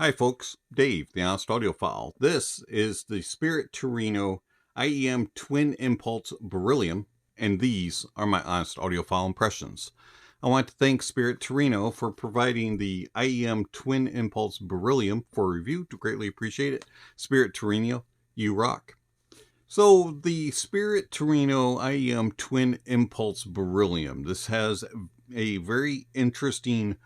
Hi folks, Dave, the Honest Audiophile. This is the Spirit Torino IEM Twin Pulse Beryllium, and these are my Honest Audiophile impressions. I want to thank Spirit Torino for providing the IEM Twin Pulse Beryllium for review. Greatly appreciate it. Spirit Torino, you rock. So the Spirit Torino IEM Twin Pulse Beryllium. This has a very interesting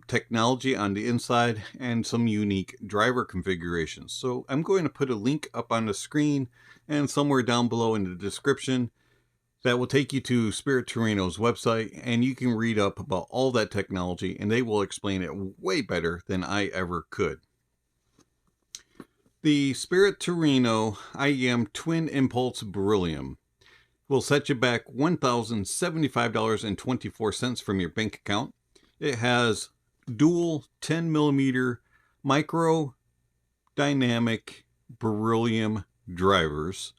technology on the inside and some unique driver configurations. So I'm going to put a link up on the screen and somewhere down below in the description that will take you to Spirit Torino's website, and you can read up about all that technology, and they will explain it way better than I ever could. The Spirit Torino IEM Twin Pulse Beryllium will set you back $1,075.24 from your bank account. It has dual 10mm micro dynamic beryllium drivers,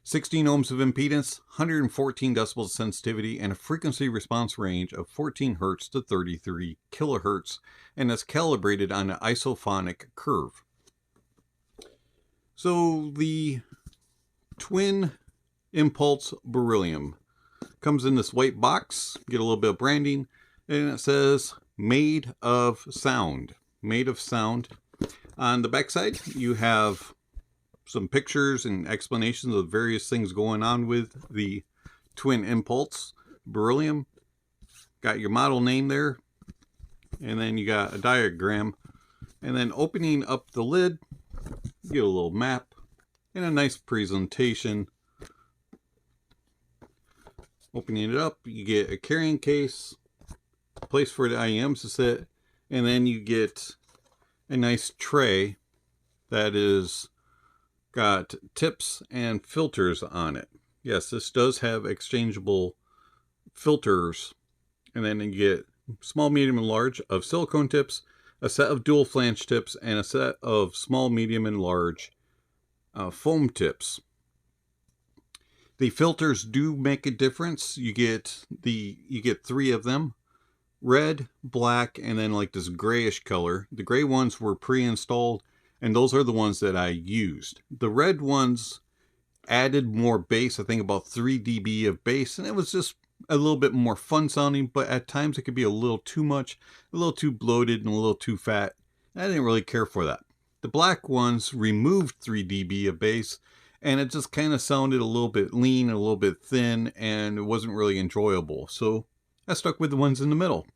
16 ohms of impedance, 114 decibels of sensitivity, and a frequency response range of 14 Hz to 33 kHz, and it's calibrated on an isophonic curve. So the Twin Pulse Beryllium comes in this white box, get a little bit of branding, and it says made of sound. Made of sound. On the backside, you have some pictures and explanations of various things going on with the Twin Pulse Beryllium. Got your model name there, and then you got a diagram. And then opening up the lid, you get a little map and a nice presentation. Opening it up, you get a carrying case, place for the IEMs to sit, and then you get a nice tray that is got tips and filters on it. Yes, this does have exchangeable filters, and then you get small, medium, and large of silicone tips, a set of dual flange tips, and a set of small, medium, and large foam tips. The filters do make a difference. You get three of them. Red, black, and then like this grayish color. The gray ones were pre-installed, and those are the ones that I used. The red ones added more bass, I think about 3 dB of bass, and it was just a little bit more fun sounding, but at times it could be a little too much, a little too bloated, and a little too fat. I didn't really care for that. The black ones removed 3 dB of bass, and it just kind of sounded a little bit lean, a little bit thin, and it wasn't really enjoyable. So I stuck with the ones in the middle.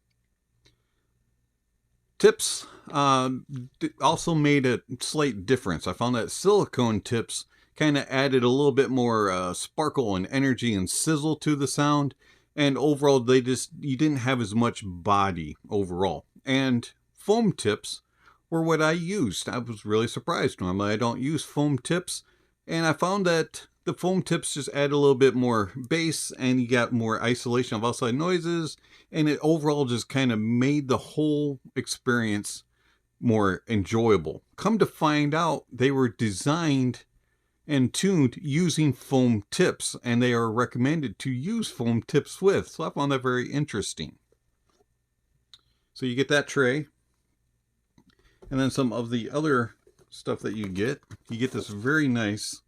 Tips also made a slight difference. I found that silicone tips kind of added a little bit more sparkle and energy and sizzle to the sound. And overall, you didn't have as much body overall. And foam tips were what I used. I was really surprised. Normally, I don't use foam tips. And I found that the foam tips just add a little bit more bass, and you got more isolation of outside noises, and it overall just kind of made the whole experience more enjoyable. Come to find out, they were designed and tuned using foam tips, and they are recommended to use foam tips with. So I found that very interesting. So you get that tray, and then some of the other stuff that you get this very nice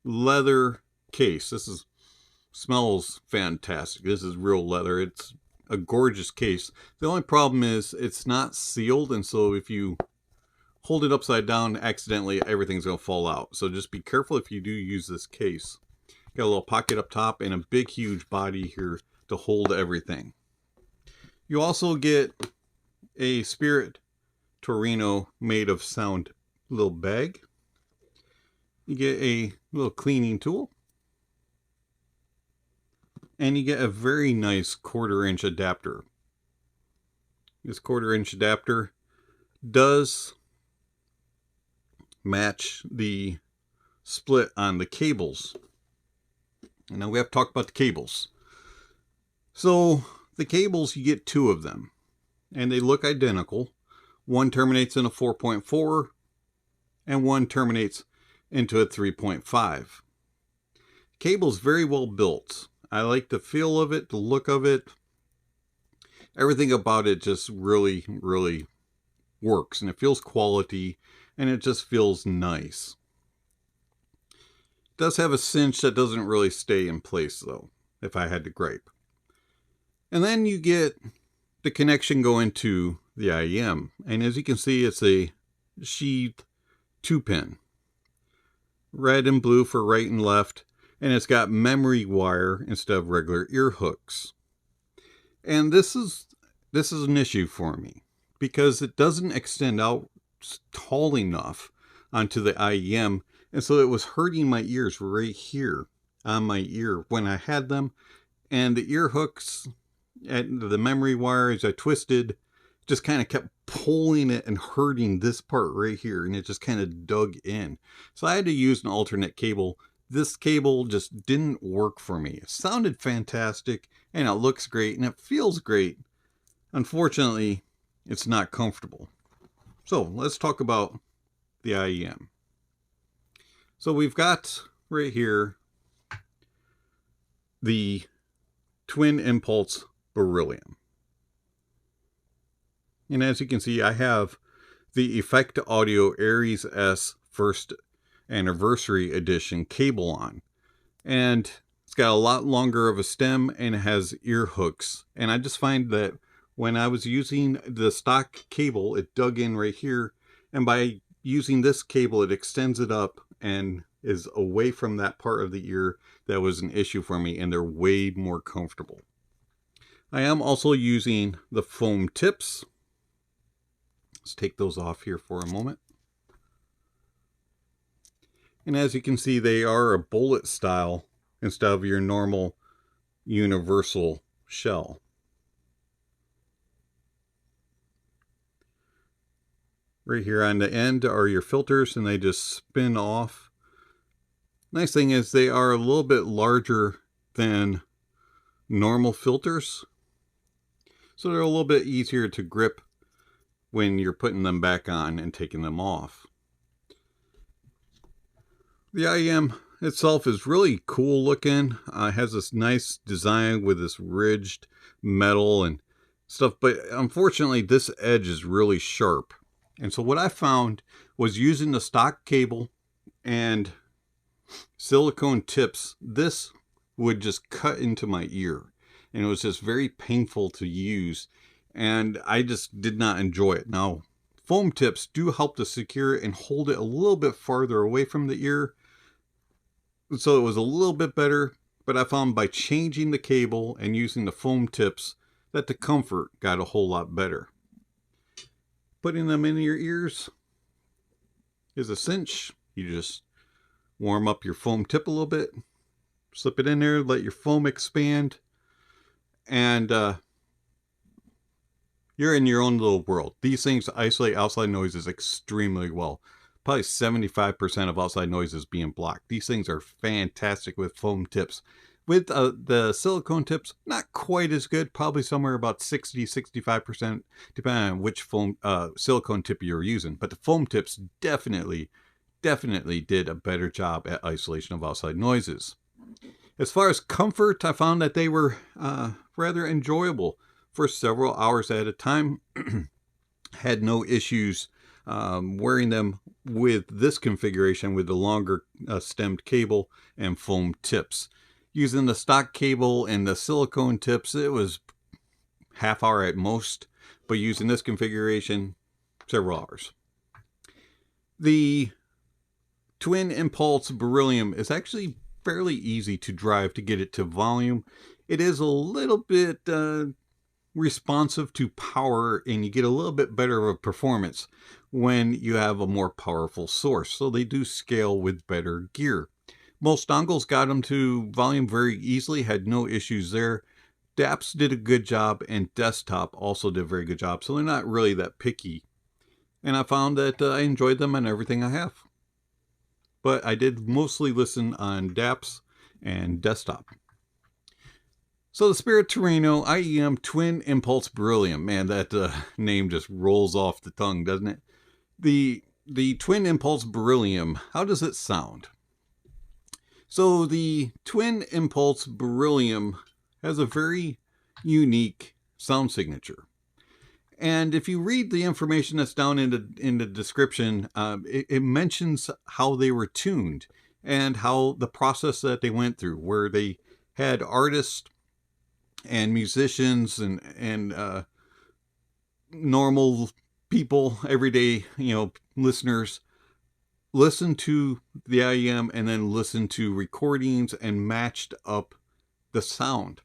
leather case. This smells fantastic. This is real leather. It's a gorgeous case. The only problem is it's not sealed, and so if you hold it upside down accidentally, everything's gonna fall out. So just be careful if you do use this case. Got a little pocket up top and a big huge body here to hold everything. You also get a Spirit Torino made of sound little bag. You get a little cleaning tool, and you get a very nice 1/4" adapter. This 1/4" adapter does match the split on the cables. And now we have to talk about the cables. So the cables, you get 2 of them, and they look identical. One terminates in a 4.4, and one terminates into a 3.5. Cable's very well built. I like the feel of it, the look of it. Everything about it just really works and it feels quality and it just feels nice. It does have a cinch that doesn't really stay in place though, if I had to gripe. And then you get the connection going to the IEM, and as you can see, it's a sheathed 2-pin, red and blue for right and left, and it's got memory wire instead of regular ear hooks. And this is an issue for me because it doesn't extend out tall enough onto the IEM, and so it was hurting my ears right here on my ear when I had them, and the ear hooks and the memory wire, as I twisted, just kind of kept pulling it and hurting this part right here, and it just kind of dug in. So I had to use an alternate cable. This cable just didn't work for me. It sounded fantastic, and it looks great, and it feels great. Unfortunately, it's not comfortable. So let's talk about the IEM. So we've got right here the Twin Impulse Beryllium. And as you can see, I have the Effect Audio Aries S First Anniversary Edition cable on. And it's got a lot longer of a stem and it has ear hooks. And I just find that when I was using the stock cable, it dug in right here. And by using this cable, it extends it up and is away from that part of the ear that was an issue for me, and they're way more comfortable. I am also using the foam tips. Let's take those off here for a moment. And as you can see, they are a bullet style instead of your normal universal shell. Right here on the end are your filters, and they just spin off. Nice thing is they are a little bit larger than normal filters, so they're a little bit easier to grip when you're putting them back on and taking them off. The IEM itself is really cool looking. It has this nice design with this ridged metal and stuff, but unfortunately this edge is really sharp. And so what I found was using the stock cable and silicone tips, this would just cut into my ear. And it was just very painful to use. And I just did not enjoy it. Now, foam tips do help to secure it and hold it a little bit farther away from the ear. So it was a little bit better. But I found by changing the cable and using the foam tips that the comfort got a whole lot better. Putting them in your ears is a cinch. You just warm up your foam tip a little bit, slip it in there, let your foam expand, and you're in your own little world. These things isolate outside noises extremely well. Probably 75% of outside noises being blocked. These things are fantastic with foam tips. With the silicone tips, not quite as good, probably somewhere about 60-65%, depending on which foam silicone tip you're using. But the foam tips definitely did a better job at isolation of outside noises. As far as comfort, I found that they were rather enjoyable for several hours at a time. Had no issues wearing them with this configuration with the longer stemmed cable and foam tips. Using the stock cable and the silicone tips, it was half hour at most, but using this configuration, several hours. The Twin Impulse Beryllium is actually fairly easy to drive to get it to volume. It is a little bit responsive to power, and you get a little bit better of a performance when you have a more powerful source. So they do scale with better gear. Most dongles got them to volume very easily, had no issues there. DAPs did a good job, and Desktop also did a very good job, so they're not really that picky. And I found that I enjoyed them on everything I have. But I did mostly listen on DAPs and Desktop. So the Spirit Torino IEM Twin Impulse Beryllium. Man, that name just rolls off the tongue, doesn't it? The Twin Impulse Beryllium, how does it sound? So the Twin Impulse Beryllium has a very unique sound signature. And if you read the information that's down in the description, it mentions how they were tuned and how the process that they went through, where they had artists and musicians and normal people, everyday, listeners, listen to the IEM and then listen to recordings and matched up the sound.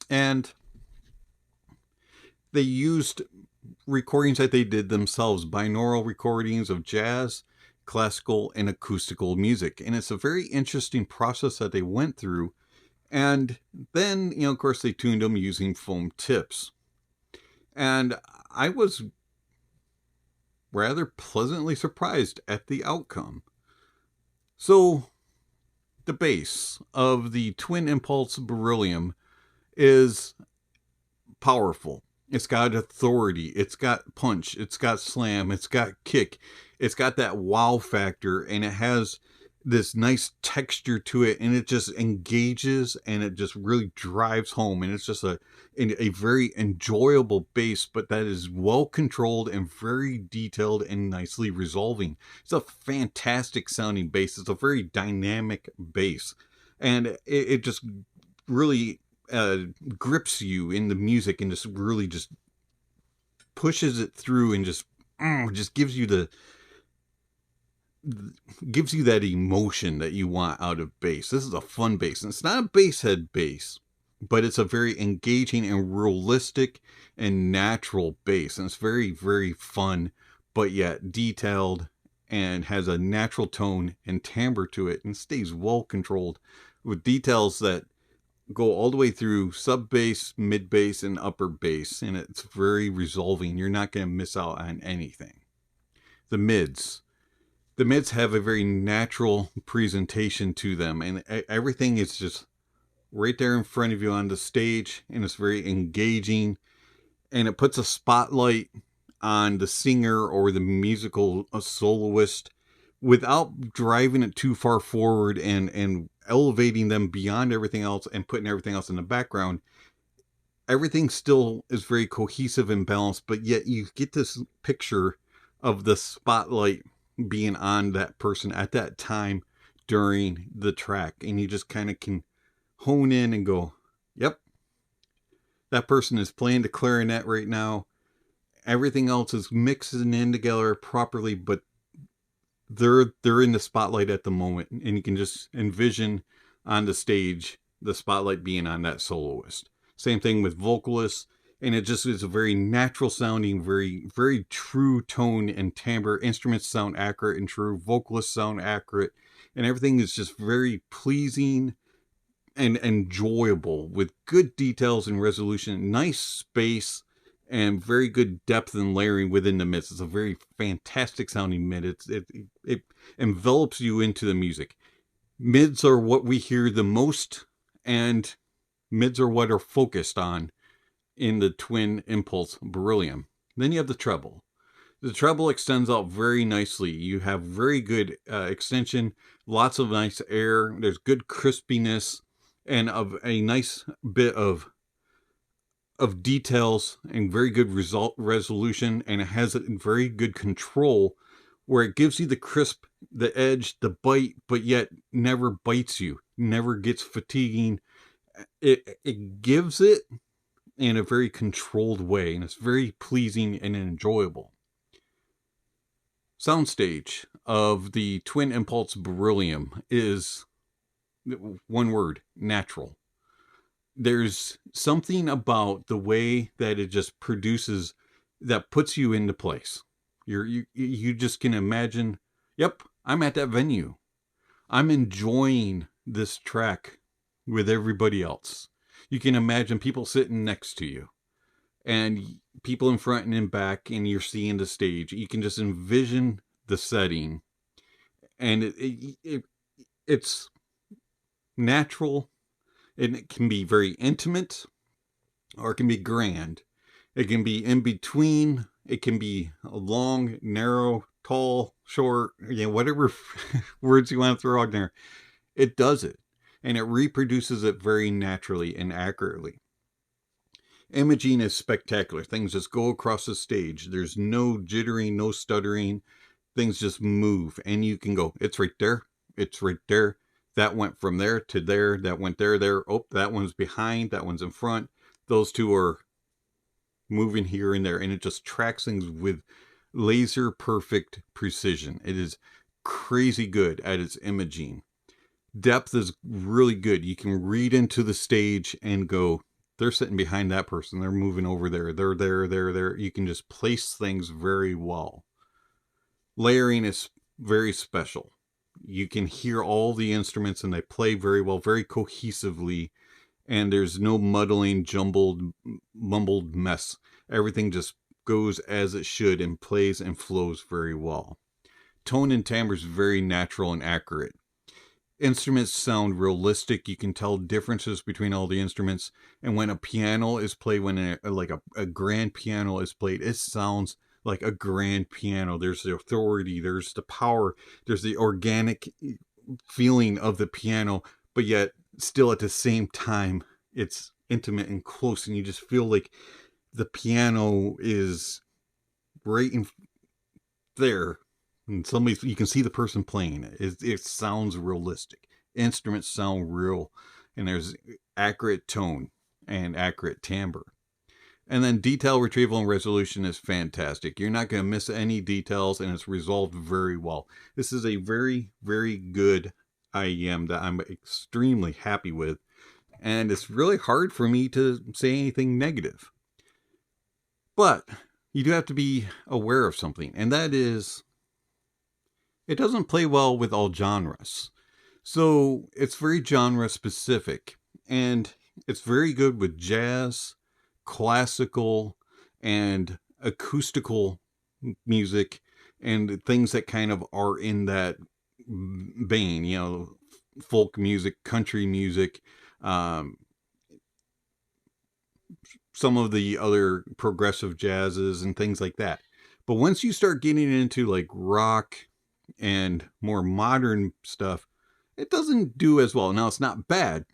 And they used recordings that they did themselves, binaural recordings of jazz, classical, and acoustical music. And it's a very interesting process that they went through. And then, of course, they tuned them using foam tips. And I was rather pleasantly surprised at the outcome. So, the bass of the Twin Impulse Beryllium is powerful. It's got authority, it's got punch, it's got slam, it's got kick, it's got that wow factor, and it has this nice texture to it, and it just engages and it just really drives home, and it's just a very enjoyable bass, but that is well controlled and very detailed and nicely resolving. It's a fantastic sounding bass. It's a very dynamic bass, and it just really grips you in the music and just really just pushes it through and just gives you that emotion that you want out of bass. This is a fun bass, and it's not a bass head bass, but it's a very engaging and realistic and natural bass, and it's very, very fun, but yet detailed and has a natural tone and timbre to it, and stays well controlled with details that go all the way through sub bass, mid bass, and upper bass, and it's very resolving. You're not going to miss out on anything. The mids have a very natural presentation to them, and everything is just right there in front of you on the stage, and it's very engaging, and it puts a spotlight on the singer or the musical soloist without driving it too far forward and elevating them beyond everything else and putting everything else in the background. Everything still is very cohesive and balanced, but yet you get this picture of the spotlight being on that person at that time during the track, and you just kind of can hone in and go, yep, that person is playing the clarinet right now. Everything else is mixing in together properly, but they're in the spotlight at the moment, and you can just envision on the stage the spotlight being on that soloist. Same thing with vocalists, and it just is a very natural sounding, very, very true tone and timbre. Instruments sound accurate and true, vocalists sound accurate, and everything is just very pleasing and enjoyable with good details and resolution, nice space, and very good depth and layering within the mids. It's a very fantastic sounding mid. It envelops you into the music. Mids are what we hear the most, and mids are what are focused on in the Twin Impulse Beryllium. Then you have the treble. The treble extends out very nicely. You have very good extension, lots of nice air. There's good crispiness and of a nice bit of details and very good resolution, and it has a very good control where it gives you the crisp, the edge, the bite, but yet never bites you, never gets fatiguing. It gives it in a very controlled way, and it's very pleasing and enjoyable. Soundstage of the Twin Impulse Beryllium is, one word, natural. There's something about the way that it just produces that puts you into place. You just can imagine, yep, I'm at that venue. I'm enjoying this track with everybody else. You can imagine people sitting next to you and people in front and in back, and you're seeing the stage. You can just envision the setting, and it's natural. And it can be very intimate, or it can be grand. It can be in between. It can be long, narrow, tall, short, whatever words you want to throw out there. It does it, and it reproduces it very naturally and accurately. Imaging is spectacular. Things just go across the stage. There's no jittering, no stuttering. Things just move, and you can go, it's right there. It's right there. That went from there to there. That went there, there. Oh, that one's behind. That one's in front. Those two are moving here and there, and it just tracks things with laser perfect precision. It is crazy good at its imaging. Depth is really good. You can read into the stage and go, they're sitting behind that person. They're moving over there. They're there, there. You can just place things very well. Layering is very special. You can hear all the instruments and they play very well, very cohesively. And there's no muddling, jumbled, mumbled mess. Everything just goes as it should and plays and flows very well. Tone and timbre is very natural and accurate. Instruments sound realistic. You can tell differences between all the instruments. And when a piano is played, when a grand piano is played, it sounds like a grand piano. There's the authority, there's the power, there's the organic feeling of the piano, but yet still at the same time, it's intimate and close, and you just feel like the piano is right in there. And you can see the person playing it. It sounds realistic. Instruments sound real, and there's accurate tone and accurate timbre. And then detail retrieval and resolution is fantastic. You're not going to miss any details, and it's resolved very well. This is a very, very good IEM that I'm extremely happy with. And it's really hard for me to say anything negative. But you do have to be aware of something, and that is, it doesn't play well with all genres. So it's very genre specific, and it's very good with jazz, classical, and acoustical music, and things that kind of are in that vein, you know, folk music, country music, some of the other progressive jazzes and things like that. But once you start getting into like rock and more modern stuff, it doesn't do as well. Now, it's not bad,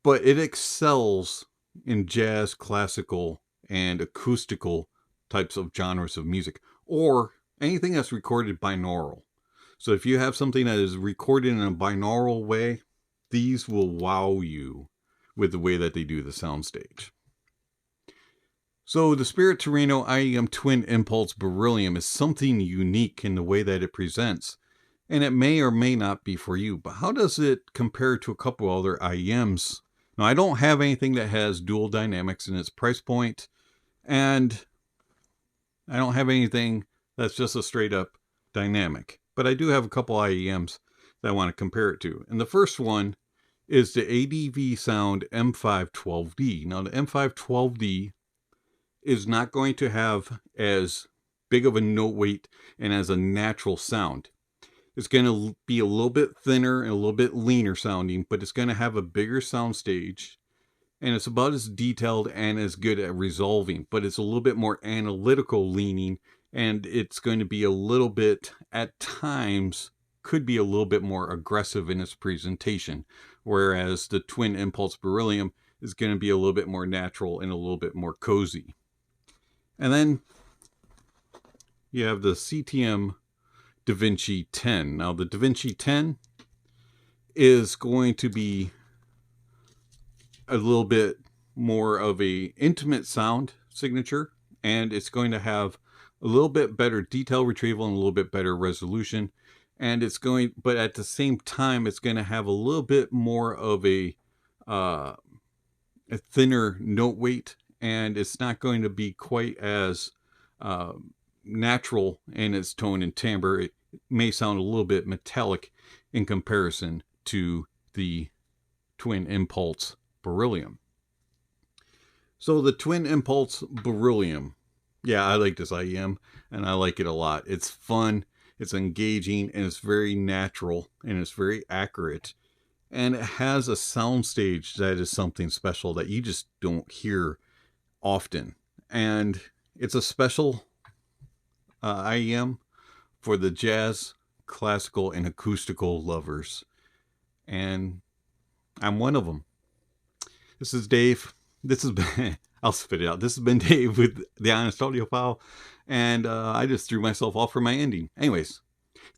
but it excels in jazz, classical, and acoustical types of genres of music, or anything that's recorded binaural. So if you have something that is recorded in a binaural way, these will wow you with the way that they do the soundstage. So the Spirit Torino IEM Twin Pulse Beryllium is something unique in the way that it presents, and it may or may not be for you. But how does it compare to a couple other IEMs? Now, I don't have anything that has dual dynamics in its price point, and I don't have anything that's just a straight up dynamic. But I do have a couple IEMs that I want to compare it to. And the first one is the ADV-Sound M5-12D. Now, the M5-12D is not going to have as big of a note weight and as a natural sound. It's going to be a little bit thinner and a little bit leaner sounding, but it's going to have a bigger sound stage, and it's about as detailed and as good at resolving, but it's a little bit more analytical leaning, and it's going to be a little bit, at times, could be a little bit more aggressive in its presentation, whereas the Twin Pulse Beryllium is going to be a little bit more natural and a little bit more cozy. And then you have the CTM Da Vinci 10. Now, the Da Vinci 10 is going to be a little bit more of a intimate sound signature, and it's going to have a little bit better detail retrieval and a little bit better resolution, and it's going, but at the same time, it's going to have a little bit more of a thinner note weight, and it's not going to be quite as natural in its tone and timbre. It may sound a little bit metallic in comparison to the Twin Pulse Beryllium. So the Twin Pulse Beryllium, yeah, I like this IEM, and I like it a lot. It's fun, it's engaging, and it's very natural, and it's very accurate. And it has a soundstage that is something special that you just don't hear often. And it's a special IEM for the jazz, classical, and acoustical lovers. And I'm one of them. This is Dave. This has been I'll spit it out. This has been Dave with The Honest Audiophile, and I just threw myself off for my ending. Anyways,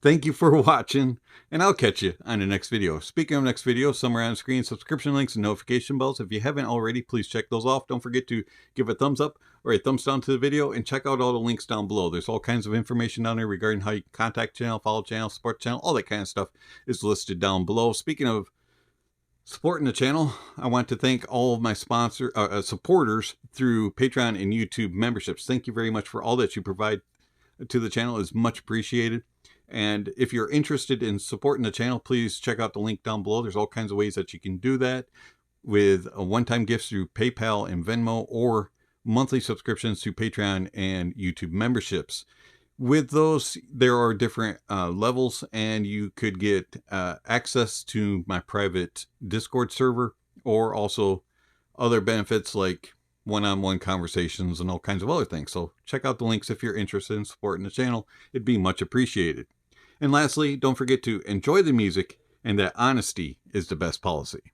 thank you for watching, and I'll catch you on the next video. Speaking of next video, somewhere on the screen, subscription links and notification bells. If you haven't already, please check those off. Don't forget to give a thumbs up or a thumbs down to the video, and check out all the links down below. There's all kinds of information down there regarding how you can contact channel, follow channel, support channel, all that kind of stuff is listed down below. Speaking of supporting the channel, I want to thank all of my supporters through Patreon and YouTube memberships. Thank you very much for all that you provide to the channel. Is much appreciated. And if you're interested in supporting the channel, please check out the link down below. There's all kinds of ways that you can do that, with a one-time gifts through PayPal and Venmo, or monthly subscriptions to Patreon and YouTube memberships. With those, there are different levels, and you could get access to my private Discord server, or also other benefits like one-on-one conversations and all kinds of other things. So check out the links if you're interested in supporting the channel. It'd be much appreciated. And lastly, don't forget to enjoy the music, and that honesty is the best policy.